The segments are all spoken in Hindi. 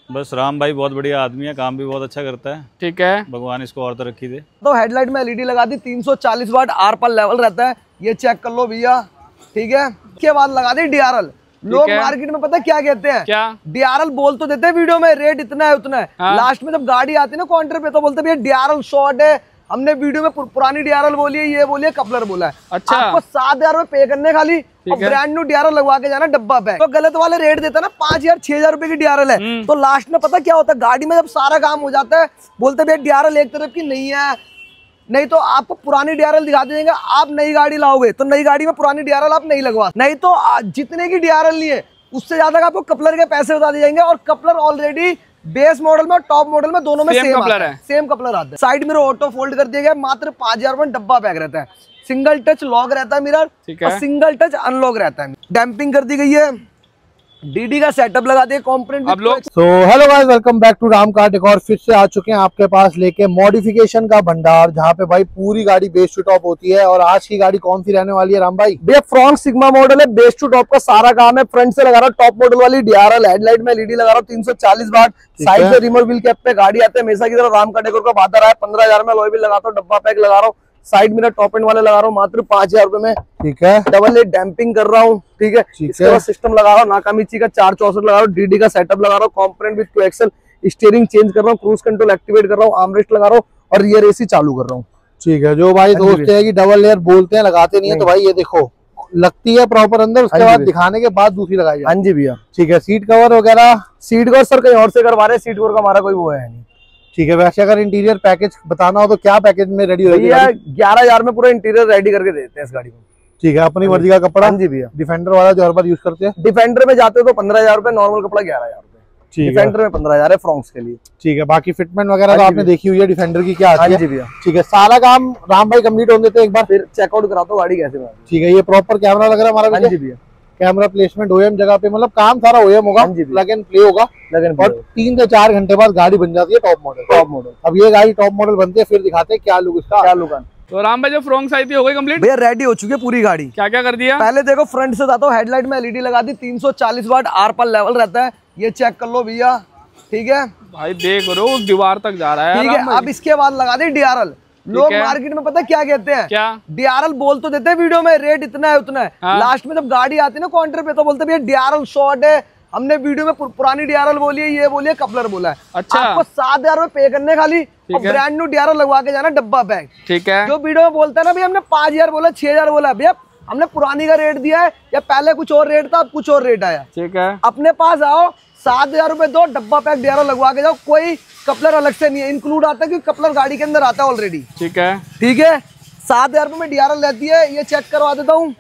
बस राम भाई बहुत बढ़िया आदमी है, काम भी बहुत अच्छा करता है। ठीक है, भगवान इसको और तरक्की दे। तो हेडलाइट में एलईडी लगा दी, 340 वाट आर पर लेवल रहता है, ये चेक कर लो भैया। ठीक है, इसके बाद लगा दी डीआरएल। लोग मार्केट में पता क्या कहते हैं, क्या डीआरएल बोल तो देते हैं वीडियो में, रेट इतना है उतना है। लास्ट में जब गाड़ी आती है ना काउंटर पे तो बोलते भैया डीआरएल शॉर्ट है, हमने वीडियो में पुरानी डीआरएल बोली है, ये बोलिए कपलर बोला है। अच्छा, आपको 7,000 रुपए पे करने खाली और ब्रांड न्यू डीआरएल लगवा के जाना डब्बा पैक। तो गलत वाले रेट देता ना 5,000 6,000 रुपए की डीआरएल है, तो लास्ट में पता क्या होता है, गाड़ी में जब सारा काम हो जाता है बोलते भैया डीआरएल एक तरफ की नहीं है, नहीं तो आपको पुरानी डीआरएल दिखा देंगे। आप नई गाड़ी लाओगे तो नई गाड़ी में पुरानी डीआरएल आप नहीं लगवा, नहीं तो जितने की डीआरएल लिए उससे ज्यादा आपको कपलर के पैसे बता दिए जाएंगे। और कपलर ऑलरेडी बेस मॉडल में और टॉप मॉडल में दोनों में सेम कपलर है, सेम कपलर आता है। साइड मिरर ऑटो फोल्ड कर दिया गया, मात्र 5,000 रुपए डब्बा पैक रहता है। सिंगल टच लॉक रहता है मिरर और सिंगल टच अनलॉक रहता है। डैम्पिंग कर दी गई है, डीडी का सेटअप लगा दिया कंपोनेंट। अब लोग तो hello guys, welcome back to Ram cart. एक और फिर से आ चुके हैं आपके पास लेके मॉडिफिकेशन का भंडार, जहाँ पे भाई पूरी गाड़ी बेस टू टॉप होती है। और आज की गाड़ी कौन सी रहने वाली है राम भाई? भैया फ्रॉन्क सिग्मा मॉडल है, बेस टू टॉप का सारा काम है। फ्रंट से लगा रहा हूँ टॉप मॉडल वाली डीआरएल, हेडलाइट में एलईडी लगा रहा हूँ 340 वाट। साइड से रिमोट व्हील कैप पे गाड़ी आते हैं हमेशा की तरह। राम का डेकोर का वादा रहा है, 15,000 में अलॉय व्हील लगाता हूँ, डब्बा पैक लगा रहा हूँ। साइड मिरर टॉप एंड वाले लगा रहा हूँ मात्र 5,000 रुपए में। ठीक है, डबल लेट डैम्पिंग कर रहा हूँ। ठीक है, इसके बाद सिस्टम लगा रहा हूँ नाकामिची का 464 लगा रहा हूँ, डीडी का सेटअप लगा रहा हूँ, component with axle, steering change कर रहा हूँ, क्रूज कंट्रोल एक्टिवेट कर रहा हूँ, आर्मरेस्ट लगा रहा हूँ और रियर एसी चालू कर रहा हूँ। ठीक है, जो भाई दोस्त है कि डबल लेयर बोलते हैं लगाते नहीं है, तो भाई ये देखो लगती है प्रॉपर अंदर, उसके बाद दिखाने के बाद दूसरी लगाई। हाँ जी भैया। ठीक है, सीट कवर वगैरह? सीट कवर सर कहीं और से करवा रहे हैं, सीट कवर का हमारा कोई वो है नहीं। ठीक है, वैसे अगर इंटीरियर पैकेज बताना हो तो क्या पैकेज में रेडी हो भैया? 11,000 में पूरा इंटीरियर रेडी करके देते हैं इस गाड़ी को। ठीक है, अपनी मर्जी का कपड़ा? हाँ जी भैया। डिफेंडर वाला जो हर बार यूज करते हैं? डिफेंडर में जाते हो तो 15,000 रुपए, नॉर्मल कपड़ा 11,000 रुपए। डिफेंडर में 15,000 है फ्रॉन्क्स के लिए। ठीक है, बाकी फिटमेंट वगैरह तो आपने देखी हुई है डिफेंडर की, क्या आती है? जी भैया। ठीक है, सारा काम राम भाई कंप्लीट होने देते हैं, एक बार फिर चेकआउट कराता हूँ गाड़ी कैसे। ठीक है, ये प्रॉपर कैमरा लग रहा है हमारा? हाँ जी भैया। कैमरा प्लेसमेंट ओएम जगह पे, मतलब काम सारा ओएम होगा, प्लग एंड प्ले होगा। और 3 से 4 घंटे बाद गाड़ी बन जाती है टॉप मॉडल। अब ये गाड़ी टॉप मॉडल बनती है, फिर दिखाते हैं क्या लुक इसका, क्या लुक है। तो राम भाई जो फ्रॉन्क्स आई थी हो गई कंप्लीट? भैया रेडी हो चुकी है पूरी गाड़ी। क्या क्या कर दिया? पहले देखो फ्रंट से जाता हूँ, हेडलाइट में एलईडी लगा दी, 340 वाट आर पर लेवल रहता है, ये चेक कर लो भैया। ठीक है भाई, देख रो दीवार तक जा रहा है। ठीक है, अब इसके बाद लगा दी डीआरएल। लोग मार्केट में पता क्या कहते हैं, क्या डीआरएल बोल तो देते हैं वीडियो में, रेट इतना है उतना है। लास्ट में जब गाड़ी आती है ना काउंटर पे तो बोलते भैया डीआरएल शॉर्ट है, हमने वीडियो में पुरानी डीआरएल बोली है, ये बोलिए कपलर बोला है। अच्छा, आपको 7,000 रुपए पे करने खाली और ब्रांड न्यू डीआरएल लगवा के जाना डब्बा पैक। ठीक है, जो वीडियो में बोलता है ना भैया हमने 5,000 बोला 6,000 बोला, भैया हमने पुरानी का रेट दिया है, या पहले कुछ और रेट था अब कुछ और रेट आया। ठीक है, अपने पास आओ, 7,000 रुपए दो, डब्बा पैक डीआरएल लगवा के जाओ। कोई कपलर अलग से नहीं है, इंक्लूड आता है क्योंकि कपलर गाड़ी के अंदर आता है ऑलरेडी। ठीक है, ठीक है, 7,000 रुपए में डीआरएल रहती है, ये चेक करवा देता हूँ।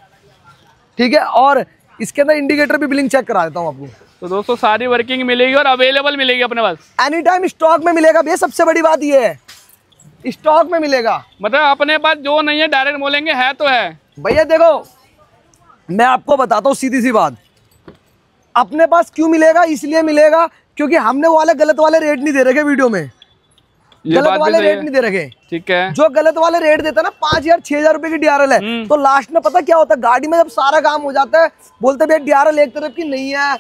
ठीक है, और इसके अंदर इंडिकेटर भी बिलिंग चेक करा देता हूँ आपको। तो दोस्तों सारी वर्किंग मिलेगी और अवेलेबल मिलेगी अपने पास, एनी टाइम स्टॉक में मिलेगा भैया। सबसे बड़ी बात ये है स्टॉक में मिलेगा, मतलब अपने पास जो नहीं है डायरेक्ट बोलेंगे है तो है। भैया देखो मैं आपको बताता हूँ सीधी सी बात, अपने पास क्यों मिलेगा, इसलिए मिलेगा क्योंकि हमने वो वाले गलत वाले रेट नहीं दे रखे वीडियो में, गलत वाले रेट नहीं दे रखे। ठीक है, जो गलत वाले रेट देता ना 5,000 6,000 रुपए की डीआरएल है, तो लास्ट में पता क्या होता है, गाड़ी में जब सारा काम हो जाता है बोलते भैया डीआरएल एक तरफ की नहीं है,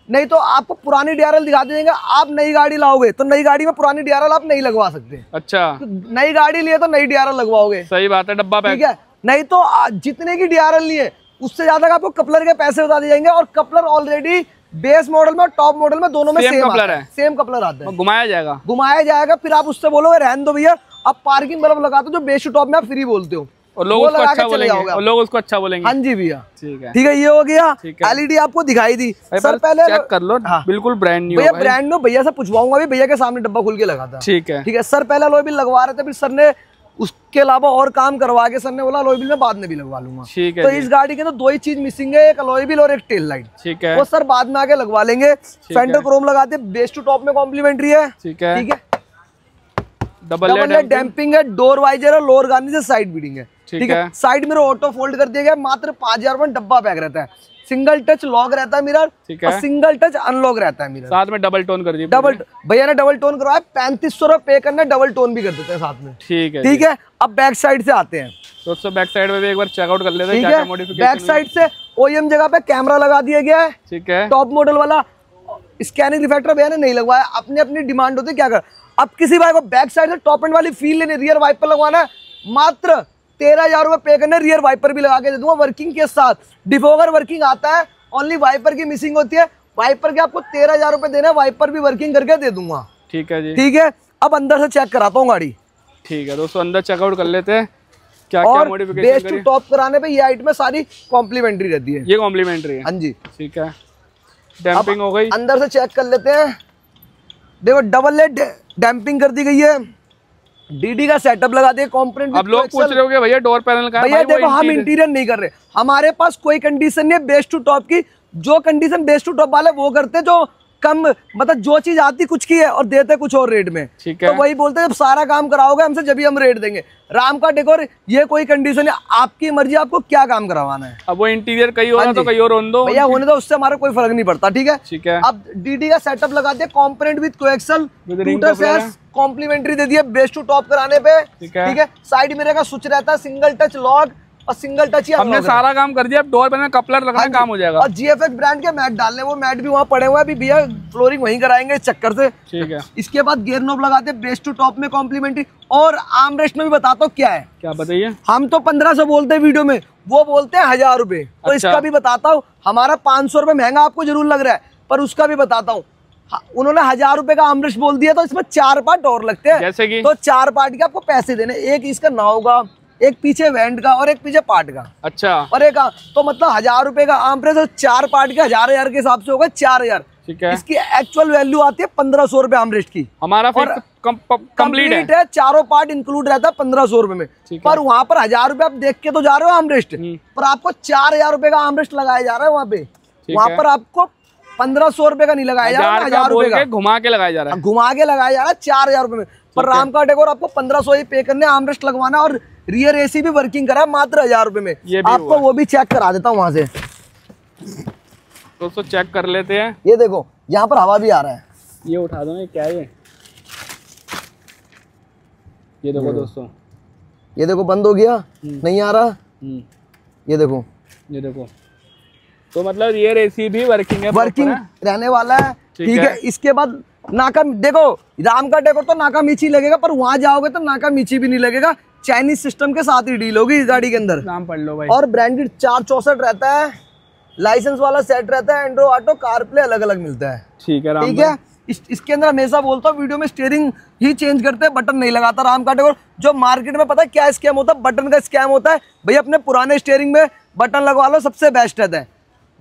नहीं तो आपको पुरानी डीआरएल दिखा देंगे। आप नई गाड़ी लाओगे तो नई गाड़ी में पुरानी डीआरएल आप नहीं लगवा सकते। अच्छा, तो नई गाड़ी लिए तो नई डीआरएल लगवाओगे। सही बात है, डब्बा पैक। ठीक है, नहीं तो जितने की डीआरएल लिए उससे ज्यादा आपको कपलर के पैसे बता दिए जाएंगे। और कपलर ऑलरेडी बेस मॉडल में और टॉप मॉडल में दोनों में सेम कपलर है, सेम कपलर आता है। घुमाया जाएगा, फिर आप उससे बोलोगे रहने दो भैया, अब पार्किंग बल्ब लगा दो जो बेस टू टॉप में आप फ्री बोलते हो, और लोग उसको अच्छा बोलेंगे, और लोग उसको अच्छा बोलेंगे। हाँ जी भैया। ठीक है, ठीक है, ये हो गया। एलईडी आपको दिखाई दी सर, पहले चेक कर लो। हाँ, बिल्कुल ब्रांड न्यू भैया, ब्रांड न्यू। भैया से पूछवाऊंगा भी, भैया के सामने डब्बा खुल के लगा था। ठीक है, ठीक है सर, पहले अलॉय व्हील लगवा रहे थे, फिर सर ने उसके अलावा और काम करवा के सर ने बोला अलॉय व्हील में बाद में भी लगवा लूंगा। ठीक है, तो इस गाड़ी के तो 2 ही चीज मिसिंग है, एक अलॉय व्हील और एक टेल लाइट। ठीक है, वो सर बाद में आके लगवा लेंगे। फेंडर क्रोम लगाते, बेस टू टॉप में कॉम्प्लीमेंट्री है। ठीक है, ठीक है, डबल लेट डैम्पिंग है, डोर वाइजर है, लोअर गार्निश से साइड बीडिंग है। ठीक है, साइड मिरर ऑटो फोल्ड कर दिया गया, मात्र 5,000 रुपए डब्बा पैक रहता है। सिंगल टच लॉक रहता है मिरर, और सिंगल टच अनलॉक रहता है मिरर। साथ में डबल टोन कर दिया, डबल भैया ने डबल टोन करवाया, 3500 रुपए पे करना, डबल टोन भी कर देते हैं साथ में। ठीक है, ठीक है, अब बैक साइड से आते हैं दोस्तों। बैक साइड में भी एक बार चेकआउट कर लेते हैं क्या क्या मॉडिफिकेशन। बैक साइड से ओईएम जगह पे कैमरा लगा दिया गया है। ठीक है, टॉप मॉडल वाला स्कैनिंग रिफ्लेक्टर भैया ने नहीं लगवाया, अपनी अपनी डिमांड होती है क्या कर। अब किसी भाई को बैक साइड से टॉप एंड वाली फील लेने, रियर वाइपर लगवाना है, मात्र 13,000 रुपये पे करने, रियर वाइपर भी लगा के दे दूंगा वर्किंग के साथ। डिफोगर वर्किंग आता है, ओनली वाइपर की मिसिंग होती है, वाइपर के आपको 13,000 रुपये देना है, वाइपर भी वर्किंग करके दे दूंगा। ठीक है जी, ठीक है। अब अंदर से चेक कराता हूँ गाड़ी। ठीक है दोस्तों, अंदर चेकआउट कर लेते हैं क्या और क्या मॉडिफिकेशन बेस टू टॉप कराने पे ये आइटम में सारी कॉम्प्लीमेंट्री रहती है। ये कॉम्प्लीमेंट्री है। हाँ जी, ठीक है, डैम्पिंग हो गई। अंदर से चेक कर लेते हैं। देखो डबल लेड डैम्पिंग कर दी गई है, डीडी का सेटअप लगा दिया कंपोनेंट। अब लोग पूछ रहे होंगे भैया डोर पैनल का है? भैया भाई देखो हम इंटीरियर नहीं कर रहे, हमारे पास कोई कंडीशन नहीं है बेस टू टॉप की। जो कंडीशन बेस टू टॉप वाले वो करते हैं, जो कम मतलब जो चीज आती कुछ की है और देते कुछ और रेट में। ठीक है, तो वही बोलते हैं जब सारा काम कराओगे हमसे जब हम रेट देंगे। राम का डेकोर ये कोई कंडीशन है, आपकी मर्जी, आपको क्या काम करवाना है। अब वो इंटीरियर कहीं और है तो कहीं और होने दो भैया, होने दो, उससे हमारा कोई फर्क नहीं पड़ता। ठीक है, ठीक है। अब डीडी का सेटअप लगा दिया कंपोनेंट विद कोएक्सल, कॉम्प्लीमेंट्री दे दिया बेस टू टॉप कराने पे। ठीक है, साइड मिरर का स्विच रहता है, सिंगल टच लॉक और सिंगल टच ही हमने सारा काम कर दिया। अब डोर पैनल कपलर लगाना काम हो जाएगा। और जीएफएक्स ब्रांड के मैट डालने, वो मैट भी वहाँ पड़े हुए हैं, अभी भैया फ्लोरिंग वहीं कराएंगे इस चक्कर से। ठीक है, इसके बाद गियर नॉब लगाते हैं बेस टू टॉप में कॉम्प्लीमेंट्री। और आर्म रेस्ट में भी बताता हूँ क्या है। क्या बताइए? हम तो 1500 बोलते हैं वीडियो में, वो बोलते हैं 1000 रुपए। तो इसका भी बताता हूँ, हमारा 500 रुपए महंगा आपको जरूर लग रहा है, पर उसका भी बताता हूँ। उन्होंने 1000 रुपए का आर्मरेस्ट बोल दिया, तो इसमें 4 पार्ट और लगते हैं। जैसे कि? तो 4 पार्ट के आपको पैसे देने, एक इसका नाव का, एक पीछे वेंट का और एक पीछे पार्ट का। अच्छा, और एक तो मतलब 1000 रुपए का आर्मरेस्ट, तो 4 पार्ट के 1000 के हिसाब से होगा 4000। ठीक है, इसकी एक्चुअल वैल्यू आती है 1500 रुपए आर्मरेस्ट की। हमारा कंप्लीट है, चारों पार्ट इंक्लूड रहता है 1500 रुपए में। पर वहाँ पर 1000 रुपए आप देख के तो जा रहे हो आर्मरेस्ट, पर आपको 4000 रुपए का आर्मरेस्ट लगाया जा रहा है वहाँ पे। वहाँ पर आपको 1500 रुपए का नहीं लगाया जा रहा, 1000 रुपए का घुमा के लगाया जा रहा है, घुमा के लगाया जा रहा है 4000 रुपए में। पर राम का डेकोर आपको 1500 ही पे करने, आर्मरेस्ट लगवाना और रियर एसी भी वर्किंग करा मात्र 1000 रुपए में। आपको वो भी चेक करा देता हूँ वहां से। दोस्तों चेक कर लेते हैं। ये देखो यहाँ पर हवा भी आ रहा है। ये उठा दो ना, क्या है ये देखो दोस्तों, ये देखो बंद हो गया, नहीं आ रहा। ये देखो, ये देखो, तो मतलब रियर एसी भी वर्किंग है, वर्किंग रहने वाला है। ठीक है, इसके बाद नाका, देखो राम का डेकोर तो नाका मीची लगेगा, पर वहां जाओगे तो नाका मीची भी नहीं लगेगा। चाइनीज सिस्टम के साथ ही डील होगी इस गाड़ी के अंदर। नाम पढ़ लो भाई। और ब्रांडेड 464 रहता है, लाइसेंस वाला सेट रहता है, एंड्रो ऑटो कारप्ले अलग अलग मिलता है। ठीक है, ठीक है। इसके अंदर हमेशा बोलता हूँ वीडियो में, स्टीयरिंग ही चेंज करते हैं, बटन नहीं लगाता राम का डेकोर। जो मार्केट में पता है क्या स्कैम होता है, बटन का स्कैम होता है। भैया अपने पुराने स्टीयरिंग में बटन लगवा लो, सबसे बेस्ट रहता है।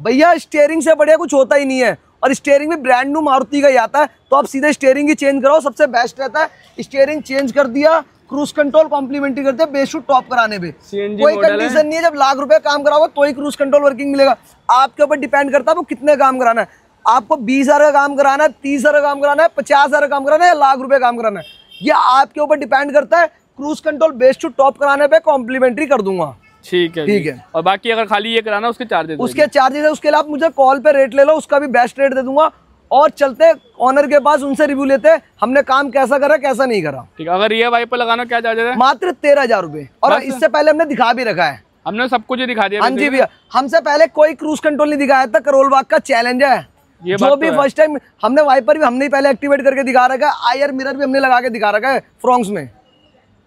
भैया स्टीयरिंग से बढ़िया कुछ होता ही नहीं है, और स्टीयरिंग भी ब्रांड न्यू मारुति का ही आता है, तो आप सीधे स्टीयरिंग ही चेंज कराओ, सबसे बेस्ट रहता है। स्टीयरिंग चेंज कर दिया, क्रूज कंट्रोल कॉम्प्लीमेंटरी करते हैं बेस टू टॉप कराने पे। कोई कंडीशन नहीं है, जब लाख रुपए काम कराओगे तो ही क्रूज कंट्रोल वर्किंग मिलेगा। आपके ऊपर डिपेंड करता है वो कितने काम कराना है। आपको 20,000 का काम कराना है, 30,000 का काम कराना है, 50,000 का काम कराना है, या लाख रुपए काम कराना है, ये आपके ऊपर डिपेंड करता है। Cruise control base to top कराने पे कॉम्प्लीमेंट्री कर दूंगा। ठीक है, ठीक है। और बाकी अगर खाली ये कराना उसके चार्जेस, उसके चार्जेस है, उसके लिए आप मुझे कॉल पे रेट ले लो, उसका भी बेस्ट रेट दे दूंगा। और चलते ऑनर के पास, उनसे रिव्यू लेते हैं हमने काम कैसा करा कैसा नहीं करा। ठीक है, अगर ये वाइपर लगाना क्या चार्जेस है? मात्र 13,000 रुपए। और इससे पहले हमने दिखा भी रखा है, हमने सब कुछ दिखा दिया। हाँ जी भैया, हमसे पहले कोई क्रूज कंट्रोल नहीं दिखाया था, करोल बाग का चैलेंज है। जो भी फर्स्ट टाइम हमने वाइपर भी हमने पहले एक्टिवेट करके दिखा रखा है, आयर मिरर भी हमने लगा के दिखा रखा है फ्रॉन्क्स में।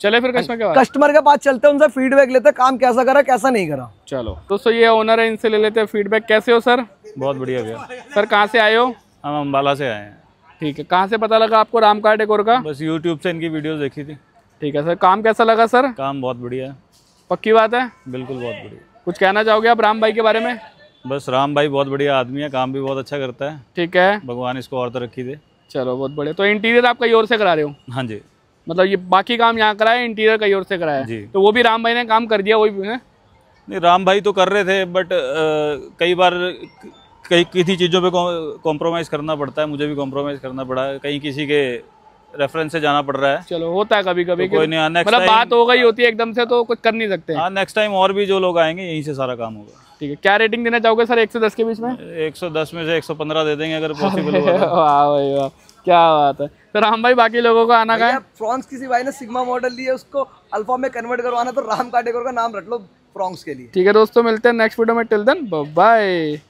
चले फिर कस्टमर के पास चलते हैं, उनसे फीडबैक लेते हैं, काम कैसा करा कैसा नहीं करा। चलो दोस्तों, ये ओनर है, इनसे ले लेते हैं फीडबैक। कैसे हो सर? बहुत बढ़िया भैया। सर कहाँ से आए हो? हम अम्बाला से आए हैं। ठीक है, कहाँ से पता लगा आपको राम कार डेकोर का? बस यूट्यूब से इनकी वीडियोस देखी थी। ठीक है सर, काम कैसा लगा सर? काम बहुत बढ़िया है। पक्की बात है? बिल्कुल बहुत बढ़िया। कुछ कहना चाहोगे आप राम भाई के बारे में? बस राम भाई बहुत बढ़िया आदमी है, काम भी बहुत अच्छा करता है। ठीक है, भगवान इसको और तरक्की दे। चलो बहुत बढ़िया। तो इंटीरियर आप कहीं और से करा रहे हो? हाँ जी, मतलब ये बाकी काम यहाँ कराया, इंटीरियर कहीं और से कराया जी। तो वो भी राम भाई ने काम कर दिया? वही नहीं, राम भाई तो कर रहे थे, बट कई बार किसी चीज़ों पे कॉम्प्रोमाइज़ करना पड़ता है। मुझे भी कॉम्प्रोमाइज़ करना पड़ा है, कहीं किसी के रेफरेंस से जाना पड़ रहा है। चलो होता है कभी कभी, तो कोई नहीं, मतलब बात हो गई होती है एकदम से, तो कुछ कर नहीं सकते। हाँ, नेक्स्ट टाइम और भी जो लोग आएंगे यहीं से सारा काम होगा। ठीक है, क्या रेटिंग देना चाहोगे सर 1 से 10 के बीच में? 110 में से 115 दे देंगे अगर पॉसिबल होगा। वाह भाई वाह, क्या बात है। तो राम भाई बाकी लोगों को आना का? फ्रॉन्क्स किसी भाई ने सिग्मा मॉडल लिया, उसको अल्फा में कन्वर्ट करवाना, तो राम का डेकोर का नाम रख लो फ्रॉन्क्स के लिए। ठीक है दोस्तों, मिलते हैं नेक्स्ट वीडियो में। Till then bye bye.